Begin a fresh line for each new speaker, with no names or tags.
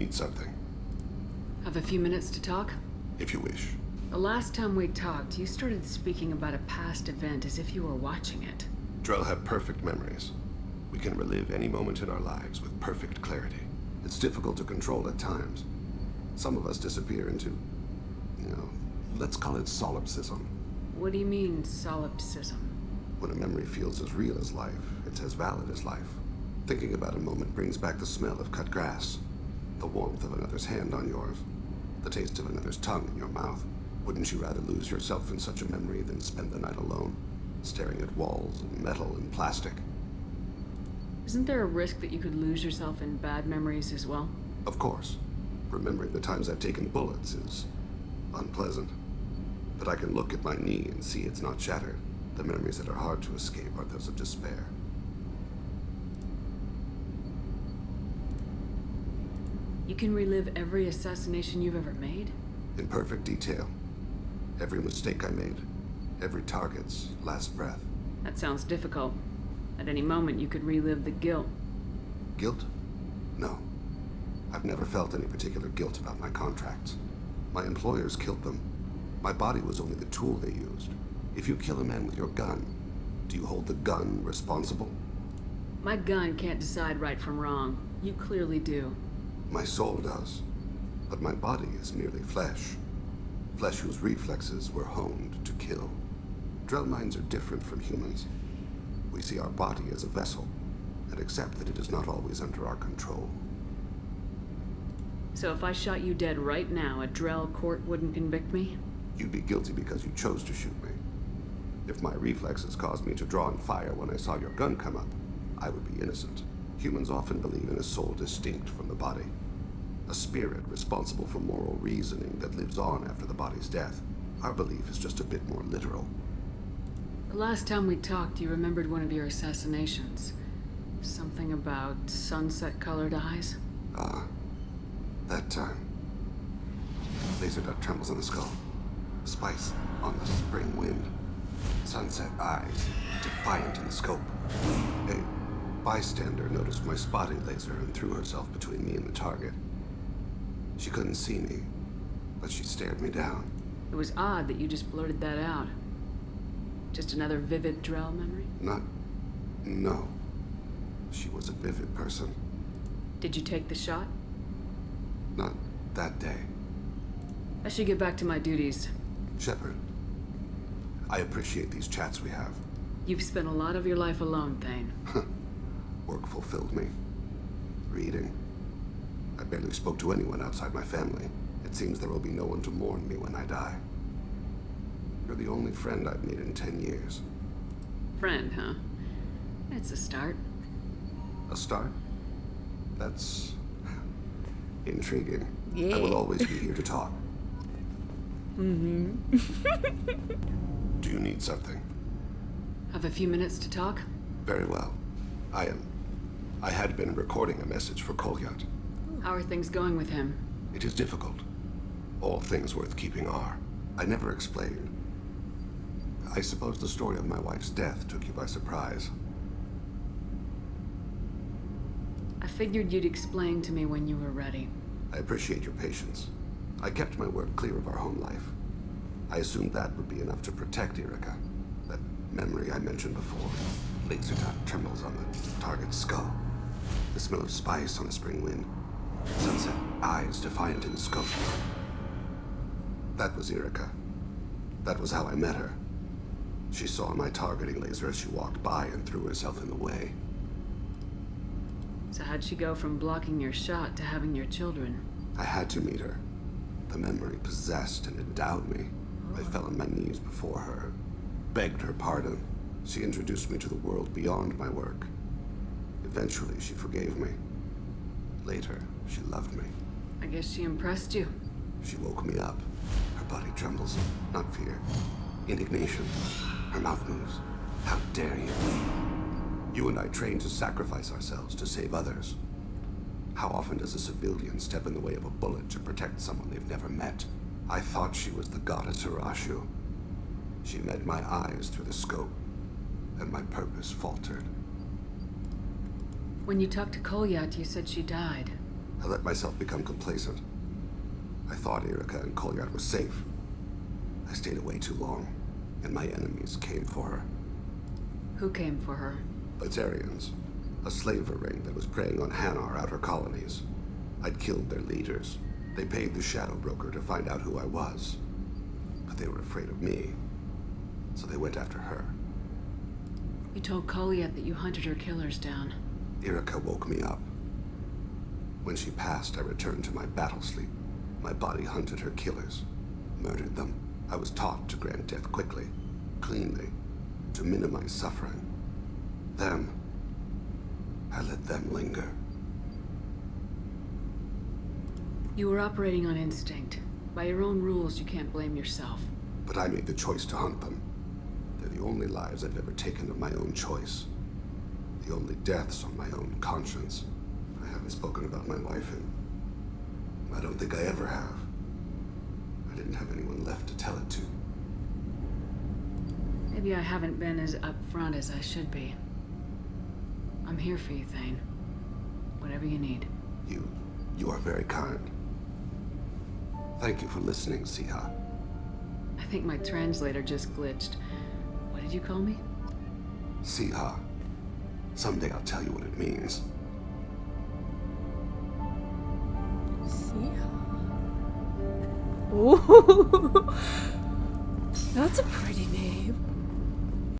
need something?
Have a few minutes to talk?
If you wish.
The last time we talked, you started speaking about a past event as if you were watching it.
Drell have perfect memories. We can relive any moment in our lives with perfect clarity. It's difficult to control at times. Some of us disappear into, let's call it solipsism.
What do you mean, solipsism?
When a memory feels as real as life, it's as valid as life. Thinking about a moment brings back the smell of cut grass, the warmth of another's hand on yours, the taste of another's tongue in your mouth. Wouldn't you rather lose yourself in such a memory than spend the night alone, staring at walls and metal and plastic?
Isn't there a risk that you could lose yourself in bad memories as well?
Of course. Remembering the times I've taken bullets is unpleasant. But I can look at my knee and see it's not shattered. The memories that are hard to escape are those of despair.
You can relive every assassination you've ever made?
In perfect detail. Every mistake I made. Every target's last breath.
That sounds difficult. At any moment, you could relive the guilt.
Guilt? No. I've never felt any particular guilt about my contracts. My employers killed them. My body was only the tool they used. If you kill a man with your gun, do you hold the gun responsible?
My gun can't decide right from wrong. You clearly do.
My soul does. But my body is merely flesh. Flesh whose reflexes were honed to kill. Drell minds are different from humans. We see our body as a vessel, and accept that it is not always under our control.
So if I shot you dead right now, a Drell court wouldn't convict me?
You'd be guilty because you chose to shoot me. If my reflexes caused me to draw and fire when I saw your gun come up, I would be innocent. Humans often believe in a soul distinct from the body. A spirit responsible for moral reasoning that lives on after the body's death. Our belief is just a bit more literal.
The last time we talked, you remembered one of your assassinations. Something about sunset-colored eyes?
That time. Laser dot trembles on the skull. Spice on the spring wind. Sunset eyes, defiant in the scope. A bystander noticed my spotting laser and threw herself between me and the target. She couldn't see me, but she stared me down.
It was odd that you just blurted that out. Just another vivid Drell memory?
No. She was a vivid person.
Did you take the shot?
Not that day.
I should get back to my duties.
Shepard, I appreciate these chats we have.
You've spent a lot of your life alone, Thane.
Work fulfilled me. Reading. I barely spoke to anyone outside my family. It seems there will be no one to mourn me when I die. You're the only friend I've made in 10 years.
Friend, huh? It's a start.
A start? That's intriguing.
Yeah.
I will always be here to talk. Do you need something?
Have a few minutes to talk?
Very well. I had been recording a message for Kolyat.
How are things going with him?
It is difficult. All things worth keeping are. I never explained. I suppose the story of my wife's death took you by surprise.
I figured you'd explain to me when you were ready.
I appreciate your patience. I kept my work clear of our home life. I assumed that would be enough to protect Erica. That memory I mentioned before. Laser dot trembles on the target's skull. The smell of spice on a spring wind. Sunset eyes defiant in the scope. That was Erica. That was how I met her. She saw my targeting laser as she walked by and threw herself in the way.
So how'd she go from blocking your shot to having your children?
I had to meet her. The memory possessed and endowed me. I fell on my knees before her, begged her pardon. She introduced me to the world beyond my work. Eventually, she forgave me. Later, she loved me.
I guess she impressed you.
She woke me up. Her body trembles, not fear. Indignation. Her mouth moves. How dare you? You and I trained to sacrifice ourselves to save others. How often does a civilian step in the way of a bullet to protect someone they've never met? I thought she was the goddess Arashu. She met my eyes through the scope, and my purpose faltered.
When you talked to Kolyat, you said she died.
I let myself become complacent. I thought Erica and Kolyat were safe. I stayed away too long, and my enemies came for her.
Who came for her?
Batarians, a slaver ring that was preying on Hanar outer colonies. I'd killed their leaders. They paid the Shadow Broker to find out who I was. But they were afraid of me, so they went after her.
You told Kolyat that you hunted her killers down.
Erica woke me up. When she passed, I returned to my battle sleep. My body hunted her killers, murdered them. I was taught to grant death quickly, cleanly, to minimize suffering. Them, I let them linger.
You were operating on instinct. By your own rules, you can't blame yourself.
But I made the choice to hunt them. They're the only lives I've ever taken of my own choice. The only deaths on my own conscience. I haven't spoken about my wife, and I don't think I ever have. I didn't have anyone left to tell it to.
Maybe I haven't been as upfront as I should be. I'm here for you, Thane. Whatever you need.
You are very kind. Thank you for listening, Siha.
I think my translator just glitched. What did you call me?
Siha. Someday I'll tell you what it means.
Siha. Ooh. That's a pretty name.